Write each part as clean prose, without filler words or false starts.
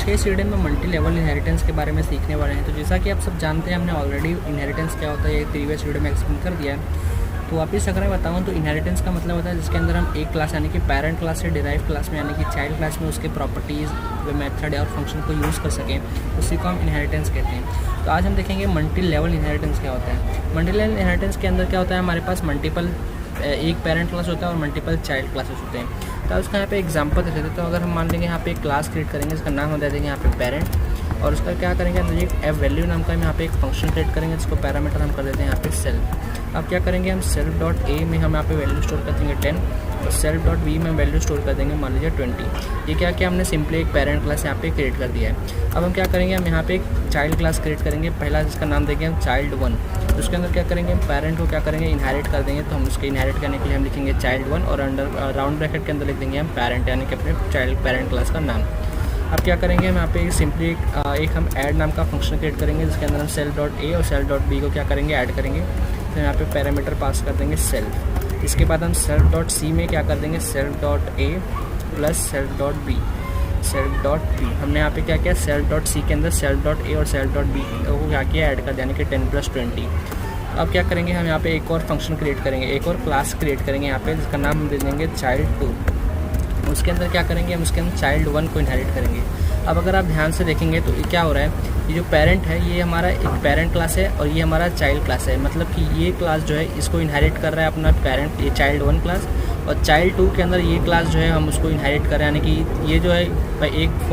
आज के इस वीडियो में मल्टी लेवल इनहेरिटेंस के बारे में सीखने वाले हैं। तो जैसा कि आप सब जानते हैं, हमने ऑलरेडी इनहेरिटेंस क्या होता है ये प्रीवियस वीडियो में एक्सप्लेन कर दिया है। तो वापस अगर मैं बताऊँ तो इनहेरिटेंस का मतलब होता है जिसके अंदर हम एक क्लास यानी कि पेरेंट क्लास से डिराइव क्लास में यानी कि चाइल्ड क्लास में उसके प्रॉपर्टीज़, वे मेथड और फंक्शन को यूज़ कर सकें, उसी को हम इनहेरिटेंस कहते हैं। तो आज हम देखेंगे मल्टी लेवल इनहेरिटेंस क्या होता है। मल्टी लेवल इनहेरिटेंस के अंदर क्या होता है, हमारे पास मल्टीपल एक पेरेंट क्लास होता है और मल्टीपल चाइल्ड क्लासेस होते हैं। तो उसका यहाँ पे एग्जांपल दे देते हैं। तो अगर हम मान लेंगे यहाँ पे एक क्लास क्रिएट करेंगे, इसका नाम हम दे देंगे यहाँ पे पेरेंट, और उसका क्या करेंगे अंदर एक एफ वैल्यू नाम का हम यहाँ पे एक फंक्शन क्रिएट करेंगे, जिसको पैरामीटर हम कर देते हैं यहाँ पे सेल्फ। अब क्या करेंगे हम सेल्फ डॉट ए में हम यहाँ पे वैल्यू स्टोर कर देंगे 10 और सेल्फ डॉट बी में वैल्यू स्टोर कर देंगे मान लीजिए 20। ये क्या हमने सिंपली एक पेरेंट क्लास यहाँ पे क्रिएट कर दिया है। अब हम क्या करेंगे, हम यहाँ पे एक चाइल्ड क्लास क्रिएट करेंगे, पहला जिसका नाम देंगे हम चाइल्ड 1। तो उसके अंदर क्या करेंगे, हम पेरेंट को क्या करेंगे इनहेरिट कर देंगे। तो हम उसके इनहेरिट करने के लिए हम लिखेंगे चाइल्ड 1 और अंडर राउंड ब्रैकेट के अंदर लिख देंगे हम पेरेंट यानी कि अपने चाइल्ड पेरेंट क्लास का नाम। अब क्या करेंगे, हम यहाँ पे सिंपली एक हम ऐड नाम का फंक्शन क्रिएट करेंगे, जिसके अंदर हम सेल्फ डॉट ए और सेल्फ डॉट बी को क्या करेंगे ऐड करेंगे। तो यहाँ पे पैरामीटर पास कर देंगे सेल्फ। इसके बाद हम सेल्फ डॉट सी में क्या कर देंगे self dot A plus self dot B, self dot B. हमने यहाँ पे क्या किया, सेल्फ डॉट सी के अंदर सेल्फ डॉट ए और सेल्फ डॉट बी को क्या किया ऐड कर दिया यानी कि 10 + 20। अब क्या करेंगे, हम यहाँ पे एक और फंक्शन क्रिएट करेंगे, एक और क्लास क्रिएट करेंगे यहाँ पे, जिसका नाम हम दे देंगे चाइल्ड 2। उसके अंदर क्या करेंगे, हम उसके अंदर चाइल्ड 1 को इनहेरिट करेंगे। अब अगर आप ध्यान से देखेंगे तो क्या हो रहा है, ये जो पेरेंट है ये हमारा एक पेरेंट क्लास है और ये हमारा चाइल्ड क्लास है। मतलब कि ये क्लास जो है इसको इनहेरिट कर रहा है अपना पेरेंट, ये चाइल्ड 1 क्लास, और चाइल्ड 2 के अंदर ये क्लास जो है हम उसको इनहेरिट कर रहे हैं, यानी कि ये जो है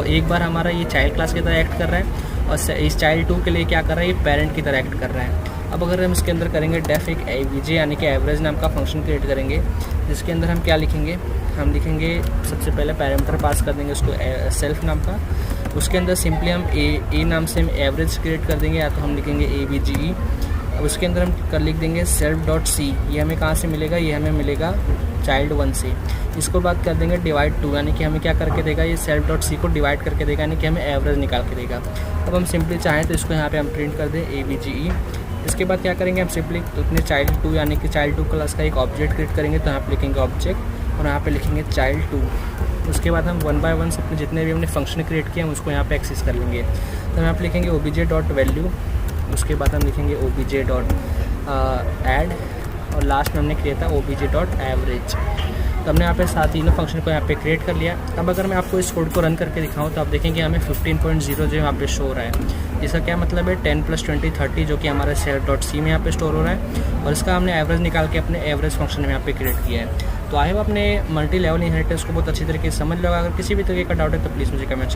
एक बार हमारा ये चाइल्ड क्लास की तरह एक्ट कर रहा है और इस चाइल्ड 2 के लिए क्या कर रहा है, ये पेरेंट की तरह एक्ट कर रहा है। अब अगर हम इसके अंदर करेंगे डेफ एक एवीजे यानी कि एवरेज नाम का फंक्शन क्रिएट करेंगे, जिसके अंदर हम क्या लिखेंगे, हम लिखेंगे सबसे पहले पैरामीटर पास कर देंगे उसको सेल्फ नाम का। उसके अंदर सिंपली हम ए नाम से हम एवरेज क्रिएट कर देंगे, या तो हम लिखेंगे AVGE। अब उसके अंदर हम लिख देंगे सेल्फ डॉट सी। ये हमें कहाँ से मिलेगा, ये हमें मिलेगा चाइल्ड 1 से। इसको बात कर देंगे डिवाइड 2, यानी कि हमें क्या करके देगा, ये सेल्फ डॉट सी को डिवाइड करके देगा, यानी कि हमें एवरेज निकाल के देगा। अब हम सिंपली चाहें तो इसको यहाँ पे हम प्रिंट कर दें AVGE। इसके बाद क्या करेंगे, हम सिंपली अपने चाइल्ड 2 यानी कि चाइल्ड 2 क्लास का एक ऑब्जेक्ट क्रिएट करेंगे। तो यहाँ पे लिखेंगे ऑब्जेक्ट और यहाँ पे लिखेंगे चाइल्ड 2। उसके बाद हम 1 बाय 1 से अपने जितने भी हमने फंक्शन क्रिएट किए हम उसको यहाँ पे एक्सेस कर लेंगे। तो यहाँ पे लिखेंगे obj.value, उसके बाद हम लिखेंगे obj.add और लास्ट में हमने किया था obj.average। तो हमने यहाँ पे साथ तीनों फंक्शन को यहाँ पे क्रिएट कर लिया। अब अगर मैं आपको इस कोड को रन करके दिखाऊँ तो आप देखेंगे हमें 15.0 जो यहाँ पे शो हो रहा है। इसका क्या मतलब है, 10 + 20 30 जो कि हमारे सेल्फ डॉट सी में यहाँ पे स्टोर हो रहा है, और इसका हमने एवरेज निकाल के अपने एवरेज फंक्शन में यहाँ पे क्रिएट किया है। तो आई होप अपने मल्टी लेवल इनहेरिटेंस को बहुत अच्छी तरीके से समझ लो। अगर किसी भी तरीके का डाउट है तो प्लीज़ मुझे कमेंट